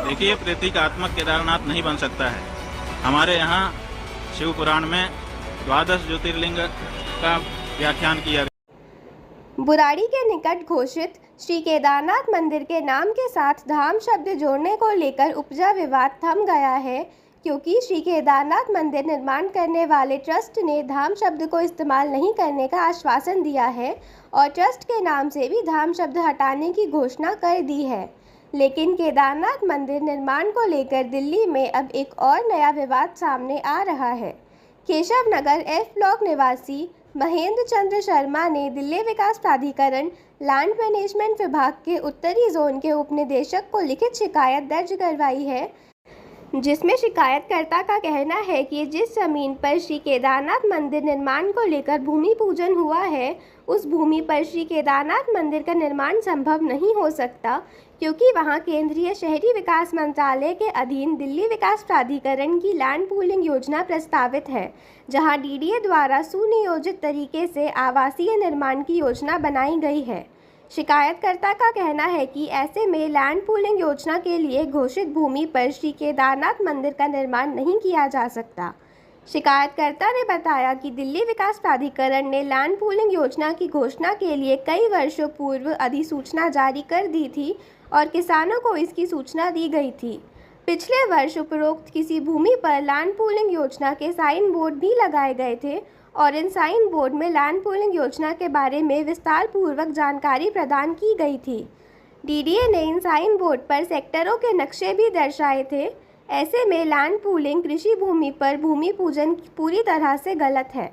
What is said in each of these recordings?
देखिए, प्रतीकात्मक केदारनाथ नहीं बन सकता है। हमारे यहाँ शिव पुराण में 12 ज्योतिर्लिंग का व्याख्यान किया गया। बुराड़ी के निकट घोषित श्री केदारनाथ मंदिर के नाम के साथ धाम शब्द जोड़ने को लेकर उपजा विवाद थम गया है, क्योंकि श्री केदारनाथ मंदिर निर्माण करने वाले ट्रस्ट ने धाम शब्द को इस्तेमाल नहीं करने का आश्वासन दिया है और ट्रस्ट के नाम से भी धाम शब्द हटाने की घोषणा कर दी है। लेकिन केदारनाथ मंदिर निर्माण को लेकर दिल्ली में अब एक और नया विवाद सामने आ रहा है। केशव नगर एफ ब्लॉक निवासी महेंद्र चंद्र शर्मा ने दिल्ली विकास प्राधिकरण लैंड मैनेजमेंट विभाग के उत्तरी जोन के उपनिदेशक को लिखित शिकायत दर्ज करवाई है, जिसमें शिकायतकर्ता का कहना है कि जिस जमीन पर श्री केदारनाथ मंदिर निर्माण को लेकर भूमि पूजन हुआ है, उस भूमि पर श्री केदारनाथ मंदिर का निर्माण संभव नहीं हो सकता, क्योंकि वहां केंद्रीय शहरी विकास मंत्रालय के अधीन दिल्ली विकास प्राधिकरण की लैंड पूलिंग योजना प्रस्तावित है, जहां डीडीए द्वारा सुनियोजित तरीके से आवासीय निर्माण की योजना बनाई गई है। शिकायतकर्ता का कहना है कि ऐसे में लैंड पूलिंग योजना के लिए घोषित भूमि पर श्री केदारनाथ मंदिर का निर्माण नहीं किया जा सकता। शिकायतकर्ता ने बताया कि दिल्ली विकास प्राधिकरण ने लैंड पूलिंग योजना की घोषणा के लिए कई वर्षों पूर्व अधिसूचना जारी कर दी थी और किसानों को इसकी सूचना दी गई थी। पिछले वर्ष उपरोक्त किसी भूमि पर लैंड पूलिंग योजना के साइन बोर्ड भी लगाए गए थे और इन साइन बोर्ड में लैंड पूलिंग योजना के बारे में विस्तार पूर्वक जानकारी प्रदान की गई थी। डीडीए ने इन साइन बोर्ड पर सेक्टरों के नक्शे भी दर्शाए थे। ऐसे में लैंड पूलिंग कृषि भूमि पर भूमि पूजन पूरी तरह से गलत है,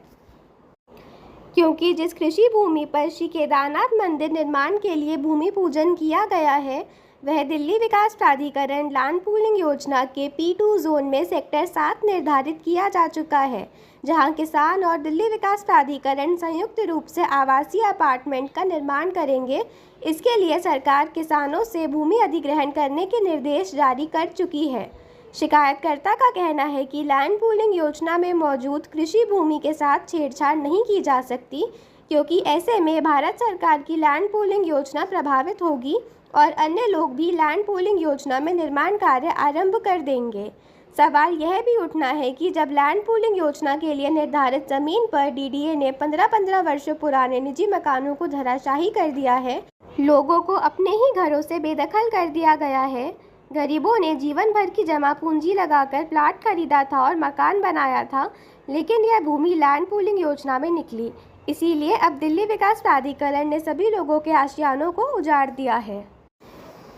क्योंकि जिस कृषि भूमि पर श्री केदारनाथ मंदिर निर्माण के लिए भूमि पूजन किया गया है, वह दिल्ली विकास प्राधिकरण लैंड पूलिंग योजना के P2 जोन में सेक्टर 7 निर्धारित किया जा चुका है, जहां किसान और दिल्ली विकास प्राधिकरण संयुक्त रूप से आवासीय अपार्टमेंट का निर्माण करेंगे। इसके लिए सरकार किसानों से भूमि अधिग्रहण करने के निर्देश जारी कर चुकी है। शिकायतकर्ता का कहना है कि लैंड पूलिंग योजना में मौजूद कृषि भूमि के साथ छेड़छाड़ नहीं की जा सकती, क्योंकि ऐसे में भारत सरकार की लैंड पूलिंग योजना प्रभावित होगी और अन्य लोग भी लैंड पूलिंग योजना में निर्माण कार्य आरंभ कर देंगे। सवाल यह भी उठना है कि जब लैंड पूलिंग योजना के लिए निर्धारित जमीन पर डीडीए ने 15-15 वर्षों पुराने निजी मकानों को धराशायी कर दिया है, लोगों को अपने ही घरों से बेदखल कर दिया गया है। गरीबों ने जीवन भर की जमा पूंजी लगाकर प्लाट खरीदा था और मकान बनाया था, लेकिन यह भूमि लैंड पूलिंग योजना में निकली। इसीलिए अब दिल्ली विकास प्राधिकरण ने सभी लोगों के आशियानों को उजाड़ दिया है।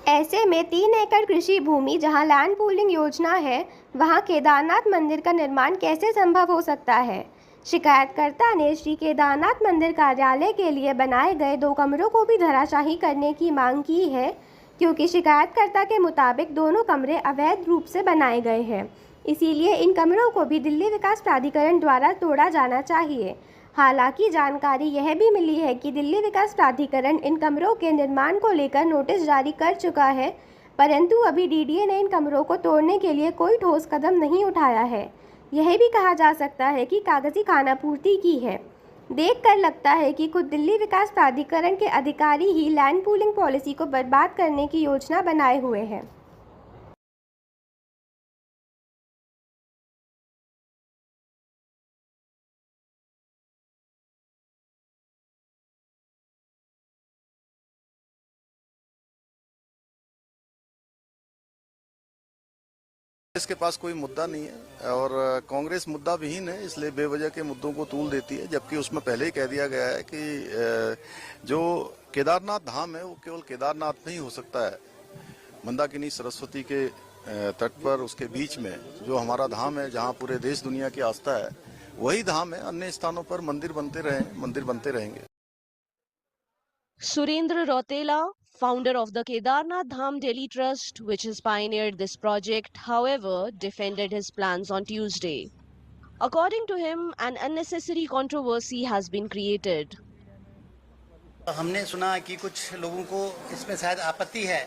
ऐसे में 3 एकड़ कृषि भूमि जहां लैंड पूलिंग योजना है, वहां केदारनाथ मंदिर का निर्माण कैसे संभव हो सकता है। शिकायतकर्ता ने श्री केदारनाथ मंदिर कार्यालय के लिए बनाए गए 2 कमरों को भी धराशायी करने की मांग की है, क्योंकि शिकायतकर्ता के मुताबिक दोनों कमरे अवैध रूप से बनाए गए हैं। इसीलिए इन कमरों को भी दिल्ली विकास प्राधिकरण द्वारा तोड़ा जाना चाहिए। हालांकि जानकारी यह भी मिली है कि दिल्ली विकास प्राधिकरण इन कमरों के निर्माण को लेकर नोटिस जारी कर चुका है, परंतु अभी डीडीए ने इन कमरों को तोड़ने के लिए कोई ठोस कदम नहीं उठाया है। यह भी कहा जा सकता है कि कागजी खानापूर्ति की है। देखकर लगता है कि खुद दिल्ली विकास प्राधिकरण के अधिकारी ही लैंड पूलिंग पॉलिसी को बर्बाद करने की योजना बनाए हुए हैं। इसके पास कोई मुद्दा नहीं है और कांग्रेस मुद्दा विहीन है, इसलिए बेवजह के मुद्दों को तूल देती है, जबकि उसमें पहले ही कह दिया गया है कि जो केदारनाथ धाम है वो केवल केदारनाथ नहीं हो सकता है। मंदाकिनी सरस्वती के तट पर उसके बीच में जो हमारा धाम है, जहाँ पूरे देश दुनिया की आस्था है, वही धाम है। अन्य स्थानों पर मंदिर बनते रहेंगे। Surendra Rotela, founder of the Kedarnath Dham Delhi Trust, which has pioneered this project, however, defended his plans on Tuesday. According to him, an unnecessary controversy has been created. हमने सुना कि कुछ लोगों को इसमें शायद आपत्ति है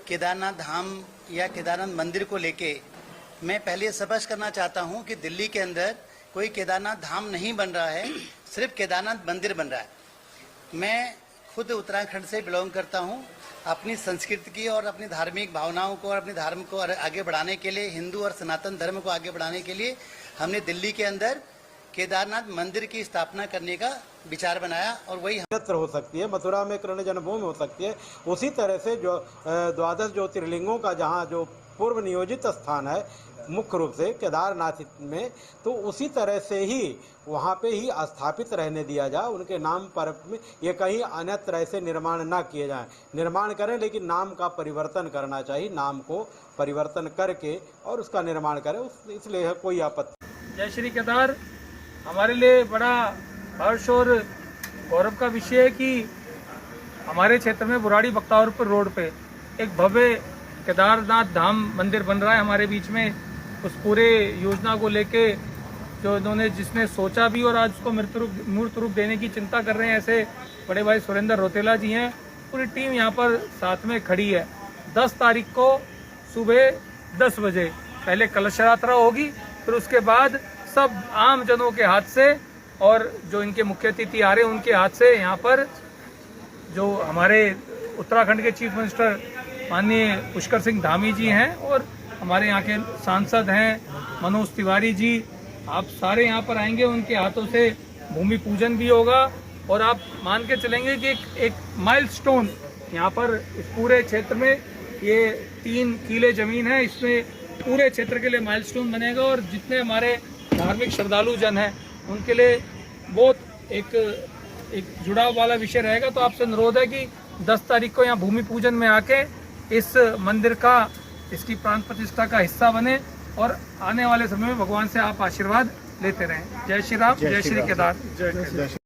केदारनाथ धाम या केदारनाथ मंदिर को लेके। मैं पहले स्पष्ट करना चाहता हूं कि दिल्ली के अंदर कोई केदारनाथ धाम नहीं बन रहा है, सिर्फ केदारनाथ मंदिर बन रहा है। मैं खुद उत्तराखंड से बिलोंग करता हूं। अपनी संस्कृति की और अपनी धार्मिक भावनाओं को और अपने धर्म को आगे बढ़ाने के लिए, हिंदू और सनातन धर्म को आगे बढ़ाने के लिए हमने दिल्ली के अंदर केदारनाथ मंदिर की स्थापना करने का विचार बनाया और वही क्षेत्र हो सकती है, मथुरा में कृष्ण जन्मभूमि हो सकती है। उसी तरह से जो 12 ज्योतिर्लिंगों का जहाँ जो पूर्व नियोजित स्थान है मुख्य रूप से केदारनाथ में, तो उसी तरह से ही वहाँ पे ही स्थापित रहने दिया जाए। उनके नाम पर में ये कहीं अन्य तरह से निर्माण ना किए जाएं। निर्माण करें लेकिन नाम का परिवर्तन करना चाहिए, नाम को परिवर्तन करके और उसका निर्माण करें, इसलिए कोई आपत्ति। जय श्री केदार हमारे लिए बड़ा हर्ष और गौरव का विषय है कि हमारे क्षेत्र में बुराड़ी बख्तावरपुर रोड पे एक भव्य केदारनाथ धाम मंदिर बन रहा है हमारे बीच में। उस पूरे योजना को लेके जो इन्होंने जिसने सोचा भी और आज उसको मूर्त रूप देने की चिंता कर रहे हैं, ऐसे बड़े भाई सुरेंद्र रोतेला जी हैं। पूरी टीम यहाँ पर साथ में खड़ी है। 10 तारीख को सुबह 10 बजे पहले कलश यात्रा होगी, फिर उसके बाद सब आम जनों के हाथ से और जो इनके मुख्य अतिथि आ रहे हैं उनके हाथ से यहाँ पर जो हमारे उत्तराखंड के चीफ मिनिस्टर माननीय पुष्कर सिंह धामी जी हैं और हमारे यहाँ के सांसद हैं मनोज तिवारी जी, आप सारे यहाँ पर आएंगे। उनके हाथों से भूमि पूजन भी होगा और आप मान के चलेंगे कि एक माइलस्टोन यहाँ पर इस पूरे क्षेत्र में, ये 3 किले जमीन है, इसमें पूरे क्षेत्र के लिए माइलस्टोन बनेगा और जितने हमारे धार्मिक श्रद्धालु जन हैं उनके लिए बहुत एक जुड़ाव वाला विषय रहेगा। तो आपसे अनुरोध है कि 10 तारीख को यहाँ भूमि पूजन में आके इस मंदिर का, इसकी प्राण प्रतिष्ठा का हिस्सा बने और आने वाले समय में भगवान से आप आशीर्वाद लेते रहें। जय श्री राम, जय श्री केदार, जय